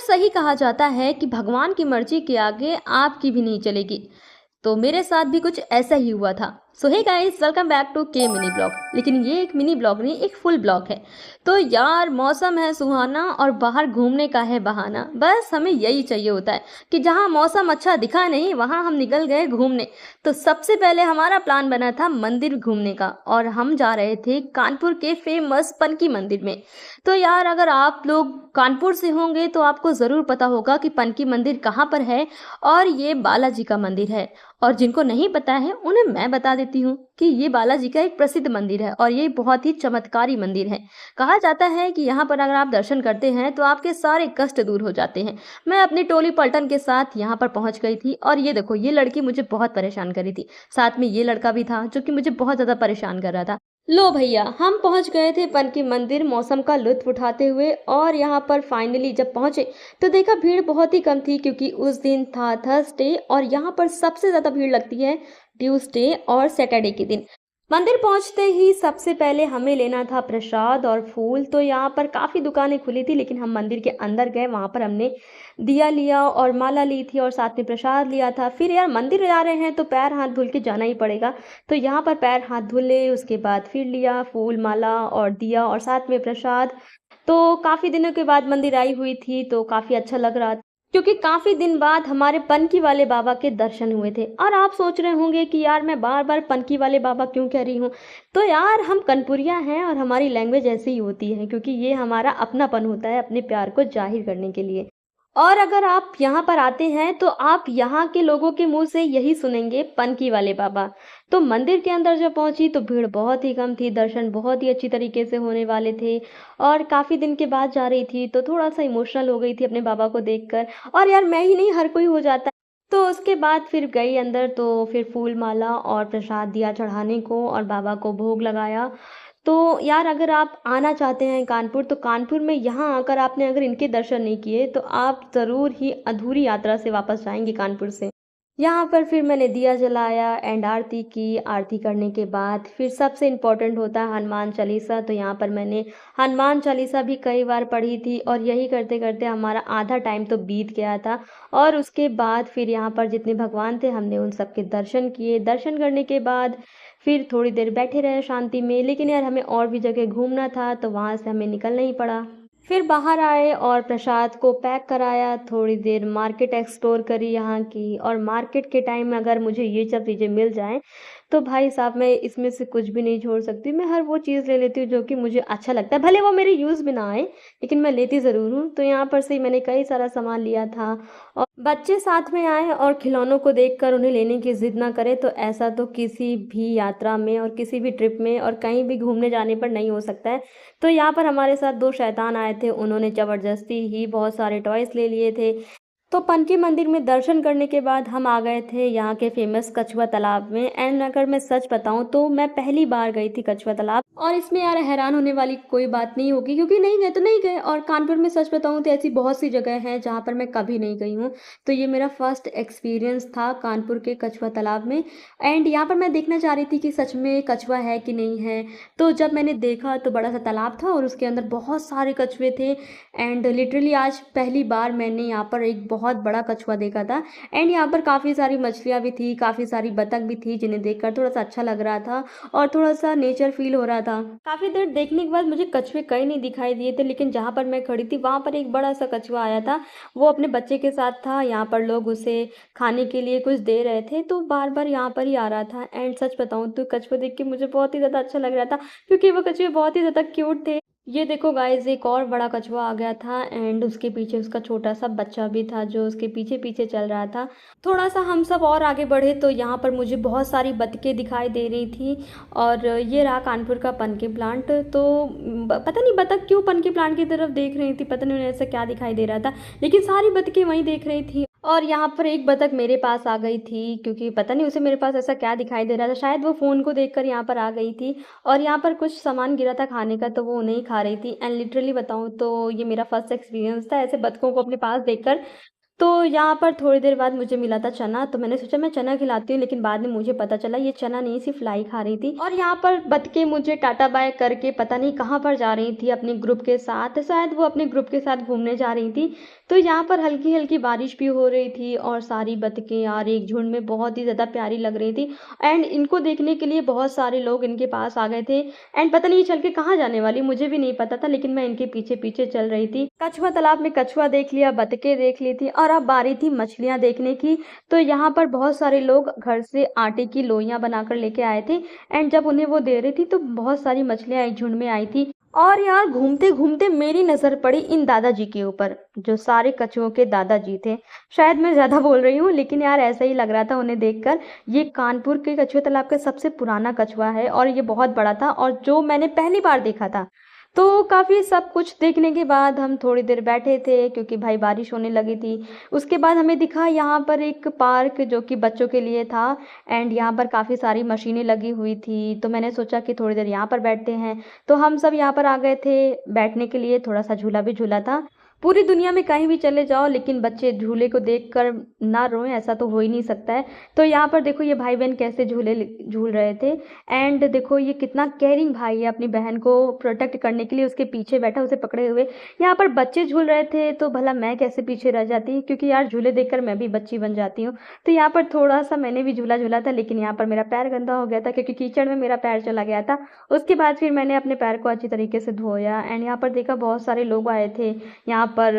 सही कहा जाता है कि भगवान की मर्जी के आगे आपकी भी नहीं चलेगी। तो मेरे साथ भी कुछ ऐसा ही हुआ था। So hey guys, welcome back to के मिनी ब्लॉग। लेकिन ये एक मिनी ब्लॉग नहीं, एक फुल ब्लॉग है। तो यार, मौसम है सुहाना और बाहर घूमने का है बहाना। बस हमें यही चाहिए होता है कि जहाँ मौसम अच्छा दिखा नहीं वहाँ हम निकल गए घूमने। तो सबसे पहले हमारा प्लान बना था मंदिर घूमने का, और हम जा रहे थे कानपुर के फेमस पनकी मंदिर में। तो यार, अगर आप लोग कानपुर से होंगे तो आपको ज़रूर पता होगा कि पनकी मंदिर कहाँ पर है। और ये बालाजी का मंदिर है। और जिनको नहीं पता है उन्हें मैं बता देती हूँ कि ये बालाजी का एक प्रसिद्ध मंदिर है और ये बहुत ही चमत्कारी मंदिर है। कहा जाता है कि यहाँ पर अगर आप दर्शन करते हैं तो आपके सारे कष्ट दूर हो जाते हैं। मैं अपनी टोली पलटन के साथ यहाँ पर पहुँच गई थी, और ये देखो, ये लड़की मुझे बहुत परेशान कर रही थी। साथ में ये लड़का भी था जो कि मुझे बहुत ज़्यादा परेशान कर रहा था। लो भैया, हम पहुंच गए थे पनकी मंदिर मौसम का लुत्फ उठाते हुए। और यहाँ पर फाइनली जब पहुंचे तो देखा भीड़ बहुत ही कम थी, क्योंकि उस दिन था थर्सडे और यहाँ पर सबसे ज़्यादा भीड़ लगती है ट्यूसडे और सैटरडे के दिन। मंदिर पहुंचते ही सबसे पहले हमें लेना था प्रसाद और फूल। तो यहाँ पर काफ़ी दुकानें खुली थी, लेकिन हम मंदिर के अंदर गए, वहाँ पर हमने दिया लिया और माला ली थी और साथ में प्रसाद लिया था। फिर यार, मंदिर जा रहे हैं तो पैर हाथ धुल के जाना ही पड़ेगा। तो यहाँ पर पैर हाथ धुले, उसके बाद फिर लिया फूल माला और दिया और साथ में प्रसाद। तो काफ़ी दिनों के बाद मंदिर आई हुई थी तो काफ़ी अच्छा लग रहा था, क्योंकि काफ़ी दिन बाद हमारे पनकी वाले बाबा के दर्शन हुए थे। और आप सोच रहे होंगे कि यार, मैं बार बार पनकी वाले बाबा क्यों कह रही हूँ। तो यार, हम कनपुरिया हैं और हमारी लैंग्वेज ऐसी ही होती है, क्योंकि ये हमारा अपनापन होता है अपने प्यार को जाहिर करने के लिए। और अगर आप यहाँ पर आते हैं तो आप यहाँ के लोगों के मुंह से यही सुनेंगे, पनकी वाले बाबा। तो मंदिर के अंदर जब पहुंची तो भीड़ बहुत ही कम थी, दर्शन बहुत ही अच्छी तरीके से होने वाले थे। और काफ़ी दिन के बाद जा रही थी तो थोड़ा सा इमोशनल हो गई थी अपने बाबा को देखकर। और यार, मैं ही नहीं, हर कोई हो जाता है। तो उसके बाद फिर गई अंदर, तो फिर फूल माला और प्रसाद दिया चढ़ाने को और बाबा को भोग लगाया। तो यार, अगर आप आना चाहते हैं कानपुर, तो कानपुर में यहाँ आकर आपने अगर इनके दर्शन नहीं किए तो आप ज़रूर ही अधूरी यात्रा से वापस जाएंगे कानपुर से। यहाँ पर फिर मैंने दिया जलाया एंड आरती की। आरती करने के बाद फिर सबसे इम्पोर्टेंट होता है हनुमान चालीसा। तो यहाँ पर मैंने हनुमान चालीसा भी कई बार पढ़ी थी, और यही करते करते हमारा आधा टाइम तो बीत गया था। और उसके बाद फिर यहाँ पर जितने भगवान थे हमने उन सबके दर्शन किए। दर्शन करने के बाद फिर थोड़ी देर बैठे रहे शांति में, लेकिन यार, हमें और भी जगह घूमना था तो वहाँ से हमें निकलना ही पड़ा। फिर बाहर आए और प्रसाद को पैक कराया, थोड़ी देर मार्केट एक्सप्लोर करी यहाँ की। और मार्केट के टाइम में अगर मुझे ये सब चीज़ें मिल जाएं तो भाई साहब, मैं इसमें से कुछ भी नहीं छोड़ सकती। मैं हर वो चीज़ ले लेती हूँ जो कि मुझे अच्छा लगता है, भले वो मेरे यूज़ में ना आए, लेकिन मैं लेती ज़रूर हूँ। तो यहाँ पर से ही मैंने कई सारा सामान लिया था। और बच्चे साथ में आए और खिलौनों को देखकर उन्हें लेने की जिद ना करे, तो ऐसा तो किसी भी यात्रा में और किसी भी ट्रिप में और कहीं भी घूमने जाने पर नहीं हो सकता है। तो यहाँ पर हमारे साथ दो शैतान आए थे, उन्होंने ज़बरदस्ती ही बहुत सारे टॉयज़ ले लिए थे। तो पनकी मंदिर में दर्शन करने के बाद हम आ गए थे यहाँ के फेमस कछुआ तालाब में। एंड अगर मैं सच बताऊँ तो मैं पहली बार गई थी कछुआ तालाब, और इसमें यार हैरान होने वाली कोई बात नहीं होगी, क्योंकि नहीं गए तो नहीं गए। और कानपुर में सच बताऊँ तो ऐसी बहुत सी जगह हैं जहाँ पर मैं कभी नहीं गई हूँ। तो ये मेरा फर्स्ट एक्सपीरियंस था कानपुर के कछुआ तालाब में। एंड यहाँ पर मैं देखना चाह रही थी कि सच में कछुआ है कि नहीं है। तो जब मैंने देखा तो बड़ा सा तालाब था और उसके अंदर बहुत सारे कछुए थे। एंड लिटरली आज पहली बार मैंने यहाँ पर एक बहुत बड़ा कछुआ देखा था। एंड यहाँ पर काफ़ी सारी मछलियाँ भी थी, काफ़ी सारी बतख भी थी, जिन्हें देखकर थोड़ा सा अच्छा लग रहा था और थोड़ा सा नेचर फील हो रहा था। काफ़ी देर देखने के बाद मुझे कछुए कहीं नहीं दिखाई दिए थे, लेकिन जहाँ पर मैं खड़ी थी वहाँ पर एक बड़ा सा कछुआ आया था। वो अपने बच्चे के साथ था। यहाँ पर लोग उसे खाने के लिए कुछ दे रहे थे, तो बार बार यहाँ पर ही आ रहा था। एंड सच बताऊँ तो कछुआ देख के मुझे बहुत ही ज़्यादा अच्छा लग रहा था, क्योंकि वो कछुए बहुत ही ज़्यादा क्यूट थे। ये देखो गाइस, एक और बड़ा कछुआ आ गया था एंड उसके पीछे उसका छोटा सा बच्चा भी था जो उसके पीछे पीछे चल रहा था। थोड़ा सा हम सब और आगे बढ़े तो यहाँ पर मुझे बहुत सारी बतखें दिखाई दे रही थी। और ये रहा कानपुर का पनकी प्लांट। तो पता नहीं बतख क्यों पनकी प्लांट की तरफ देख रही थी, पता नहीं उन्हें ऐसा क्या दिखाई दे रहा था, लेकिन सारी बतखें वहीं देख रही थी। और यहाँ पर एक बतख मेरे पास आ गई थी, क्योंकि पता नहीं उसे मेरे पास ऐसा क्या दिखाई दे रहा था, शायद वो फ़ोन को देखकर यहाँ पर आ गई थी। और यहाँ पर कुछ सामान गिरा था खाने का, तो वो नहीं खा रही थी। एंड लिटरली बताऊँ तो ये मेरा फर्स्ट एक्सपीरियंस था ऐसे बतखों को अपने पास देखकर। तो यहाँ पर थोड़ी देर बाद मुझे मिला था चना, तो मैंने सोचा मैं चना खिलाती हूँ, लेकिन बाद में मुझे पता चला ये चना नहीं, सिर्फ लाई खा रही थी। और यहाँ पर बतखें मुझे टाटा बाय करके पता नहीं कहाँ पर जा रही थी अपने ग्रुप के साथ, शायद वो अपने ग्रुप के साथ घूमने जा रही थी। तो यहाँ पर हल्की हल्की बारिश भी हो रही थी और सारी बतखें यार एक झुंड में बहुत ही ज़्यादा प्यारी लग रही थी। एंड इनको देखने के लिए बहुत सारे लोग इनके पास आ गए थे। एंड पता नहीं ये चल के कहाँ जाने वाली मुझे भी नहीं पता था, लेकिन मैं इनके पीछे पीछे चल रही थी। कछुआ तालाब में कछुआ देख लिया, बतखें देख ली थी, और अब बारी थी मछलियां देखने की। तो यहाँ पर बहुत सारे लोग घर से आटे की लोइयां बनाकर लेके आए थे। एंड जब उन्हें वो दे रही थी तो बहुत सारी मछलियां एक झुंड में आई थी। और यार घूमते घूमते मेरी नज़र पड़ी इन दादाजी के ऊपर, जो सारे कछुओं के दादाजी थे। शायद मैं ज़्यादा बोल रही हूँ, लेकिन यार ऐसा ही लग रहा था उन्हें देखकर। ये कानपुर के कछुआ तालाब का सबसे पुराना कछुआ है और ये बहुत बड़ा था, और जो मैंने पहली बार देखा था। तो काफ़ी सब कुछ देखने के बाद हम थोड़ी देर बैठे थे, क्योंकि भाई बारिश होने लगी थी। उसके बाद हमें दिखा यहाँ पर एक पार्क जो कि बच्चों के लिए था। एंड यहाँ पर काफ़ी सारी मशीनें लगी हुई थी, तो मैंने सोचा कि थोड़ी देर यहाँ पर बैठते हैं। तो हम सब यहाँ पर आ गए थे बैठने के लिए, थोड़ा सा झूला भी झूला था। पूरी दुनिया में कहीं भी चले जाओ, लेकिन बच्चे झूले को देखकर ना रोएं, ऐसा तो हो ही नहीं सकता है। तो यहाँ पर देखो ये भाई बहन कैसे झूले झूल रहे थे। एंड देखो ये कितना केयरिंग भाई है, अपनी बहन को प्रोटेक्ट करने के लिए उसके पीछे बैठा, उसे पकड़े हुए। यहाँ पर बच्चे झूल रहे थे, तो भला मैं कैसे पीछे रह जाती, क्योंकि यार झूले देखकर मैं भी बच्ची बन जाती हूँ। तो यहाँ पर थोड़ा सा मैंने भी झूला झूला था, लेकिन यहाँ पर मेरा पैर गंदा हो गया था, क्योंकि कीचड़ में मेरा पैर चला गया था। उसके बाद फिर मैंने अपने पैर को अच्छी तरीके से धोया। एंड यहाँ पर देखा बहुत सारे लोग आए थे यहाँ पर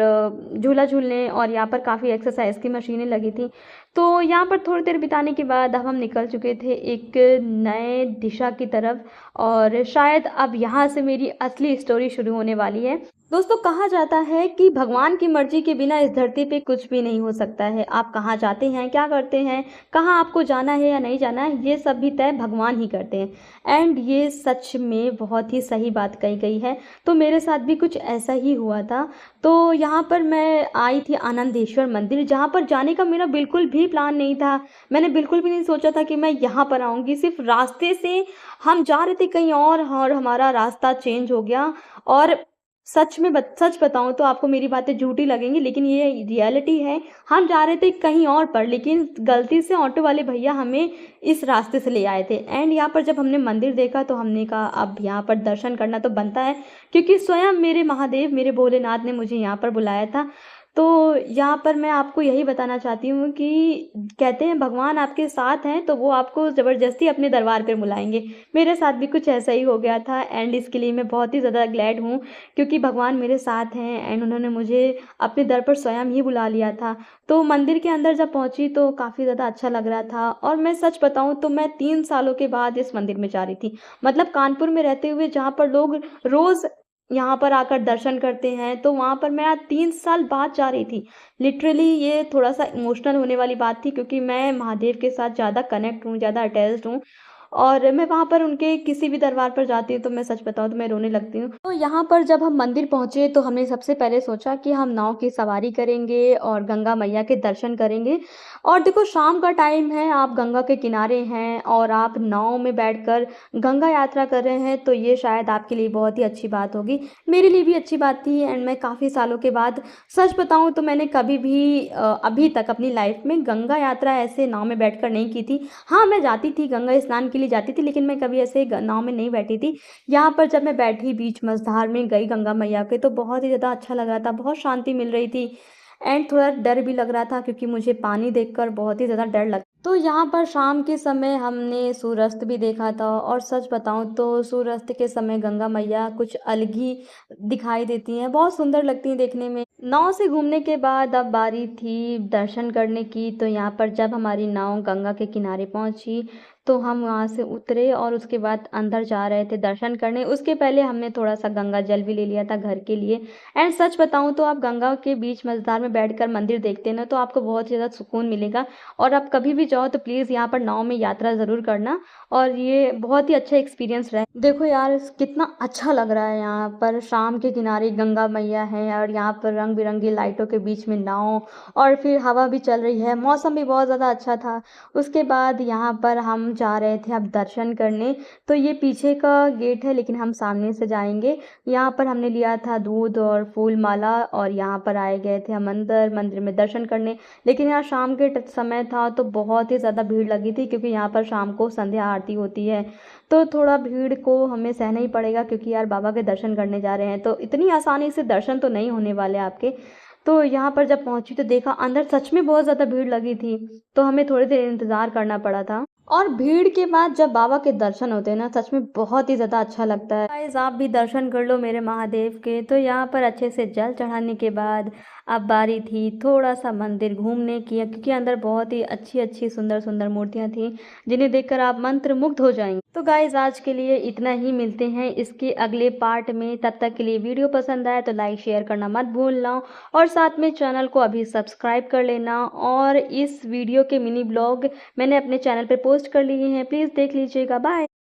झूला झूलने, और यहाँ पर काफ़ी एक्सरसाइज की मशीनें लगी थी। तो यहाँ पर थोड़ी देर बिताने के बाद अब हम निकल चुके थे एक नए दिशा की तरफ, और शायद अब यहाँ से मेरी असली स्टोरी शुरू होने वाली है। दोस्तों, कहा जाता है कि भगवान की मर्जी के बिना इस धरती पे कुछ भी नहीं हो सकता है। आप कहाँ जाते हैं, क्या करते हैं, कहाँ आपको जाना है या नहीं जाना है, ये सब भी तय भगवान ही करते हैं। एंड ये सच में बहुत ही सही बात कही गई है। तो मेरे साथ भी कुछ ऐसा ही हुआ था। तो यहाँ पर मैं आई थी आनंदेश्वर मंदिर, जहाँ पर जाने का मेरा बिल्कुल भी प्लान नहीं था। मैंने बिल्कुल भी नहीं सोचा था कि मैं यहाँ पर आऊँगी। सिर्फ रास्ते से हम जा रहे थे कहीं और हमारा रास्ता चेंज हो गया। और सच बताऊँ तो आपको मेरी बातें झूठी लगेंगी, लेकिन ये रियलिटी है। हम जा रहे थे कहीं और पर, लेकिन गलती से ऑटो वाले भैया हमें इस रास्ते से ले आए थे। एंड यहाँ पर जब हमने मंदिर देखा तो हमने कहा अब यहाँ पर दर्शन करना तो बनता है, क्योंकि स्वयं मेरे महादेव, मेरे भोलेनाथ ने मुझे यहाँ पर बुलाया था। तो यहाँ पर मैं आपको यही बताना चाहती हूँ कि कहते हैं भगवान आपके साथ हैं तो वो आपको ज़बरदस्ती अपने दरबार पर बुलाएंगे। मेरे साथ भी कुछ ऐसा ही हो गया था। एंड इसके लिए मैं बहुत ही ज़्यादा ग्लैड हूँ, क्योंकि भगवान मेरे साथ हैं एंड उन्होंने मुझे अपने दर पर स्वयं ही बुला लिया था। तो मंदिर के अंदर जब पहुँची तो काफ़ी ज़्यादा अच्छा लग रहा था। और मैं सच बताऊँ तो मैं 3 सालों के बाद इस मंदिर में जा रही थी। मतलब कानपुर में रहते हुए जहाँ पर लोग रोज़ यहाँ पर आकर दर्शन करते हैं, तो वहाँ पर मैं आज 3 साल बाद जा रही थी। लिटरली ये थोड़ा सा इमोशनल होने वाली बात थी, क्योंकि मैं महादेव के साथ ज़्यादा कनेक्ट हूँ, ज़्यादा अटैच्ड हूँ। और मैं वहाँ पर उनके किसी भी दरबार पर जाती हूँ तो मैं सच बताऊँ तो मैं रोने लगती हूँ। तो यहाँ पर जब हम मंदिर पहुँचे तो हमने सबसे पहले सोचा कि हम नाव की सवारी करेंगे और गंगा मैया के दर्शन करेंगे। और देखो शाम का टाइम है, आप गंगा के किनारे हैं और आप नाव में बैठकर गंगा यात्रा कर रहे हैं, तो ये शायद आपके लिए बहुत ही अच्छी बात होगी। मेरे लिए भी अच्छी बात थी। एंड मैं काफ़ी सालों के बाद, सच बताऊँ तो मैंने कभी भी अभी तक अपनी लाइफ में गंगा यात्रा ऐसे नाव में बैठकर नहीं की थी। हाँ, मैं जाती थी गंगा स्नान के लिए जाती थी, लेकिन मैं कभी ऐसे नाव में नहीं बैठी थी। यहाँ पर जब मैं बैठी बीच मझधार में गई गंगा मैया के, तो बहुत ही ज़्यादा अच्छा लग रहा था, बहुत शांति मिल रही थी। एंड थोड़ा डर भी लग रहा था, क्योंकि मुझे पानी देखकर बहुत ही ज़्यादा डर लग। तो यहाँ पर शाम के समय हमने सूर्यास्त भी देखा था, और सच बताऊँ तो सूर्यास्त के समय गंगा मैया कुछ अलग ही दिखाई देती हैं, बहुत सुंदर लगती हैं देखने में। नाव से घूमने के बाद अब बारी थी दर्शन करने की। तो यहाँ पर जब हमारी नाव गंगा के किनारे पहुँची तो हम वहाँ से उतरे और उसके बाद अंदर जा रहे थे दर्शन करने। उसके पहले हमने थोड़ा सा गंगा जल भी ले लिया था घर के लिए। एंड सच बताऊँ तो आप गंगा के बीच मझधार में बैठकर मंदिर देखते हैं ना, तो आपको बहुत ज़्यादा सुकून मिलेगा। और आप कभी भी जाओ तो प्लीज़ यहाँ पर नाव में यात्रा ज़रूर करना, और ये बहुत ही अच्छा एक्सपीरियंस रहा। देखो यार कितना अच्छा लग रहा है, यहाँ पर शाम के किनारे गंगा मैया है और यहाँ पर रंग बिरंगी लाइटों के बीच में नाव, और फिर हवा भी चल रही है, मौसम भी बहुत ज़्यादा अच्छा था। उसके बाद यहाँ पर हम जा रहे थे अब दर्शन करने। तो ये पीछे का गेट है, लेकिन हम सामने से जाएंगे। यहाँ पर हमने लिया था दूध और फूल माला, और यहाँ पर आए गए थे हम अंदर मंदिर में दर्शन करने। लेकिन यहाँ शाम के समय था तो बहुत ही ज़्यादा भीड़ लगी थी, क्योंकि यहाँ पर शाम को संध्या आरती होती है। तो थोड़ा भीड़ को हमें सहना ही पड़ेगा, क्योंकि यार बाबा के दर्शन करने जा रहे हैं, तो इतनी आसानी से दर्शन तो नहीं होने वाले आपके। तो यहाँ पर जब पहुंची तो देखा अंदर सच में बहुत ज़्यादा भीड़ लगी थी, तो हमें थोड़ी देर इंतज़ार करना पड़ा था। और भीड़ के बाद जब बाबा के दर्शन होते हैं ना, सच में बहुत ही ज़्यादा अच्छा लगता है। गाइस आप भी दर्शन कर लो मेरे महादेव के। तो यहाँ पर अच्छे से जल चढ़ाने के बाद अब बारी थी थोड़ा सा मंदिर घूमने की, क्योंकि अंदर बहुत ही अच्छी अच्छी सुंदर सुंदर मूर्तियाँ थी, जिन्हें देखकर आप मंत्र मुग्ध हो जाएंगे। तो गाइस आज के लिए इतना ही, मिलते हैं इसके अगले पार्ट में। तब तक के लिए वीडियो पसंद आए तो लाइक शेयर करना मत भूलना, और साथ में चैनल को अभी सब्सक्राइब कर लेना। और इस वीडियो के मिनी ब्लॉग मैंने अपने चैनल पे पोस्ट कर लिए हैं, प्लीज़ देख लीजिएगा। बाय।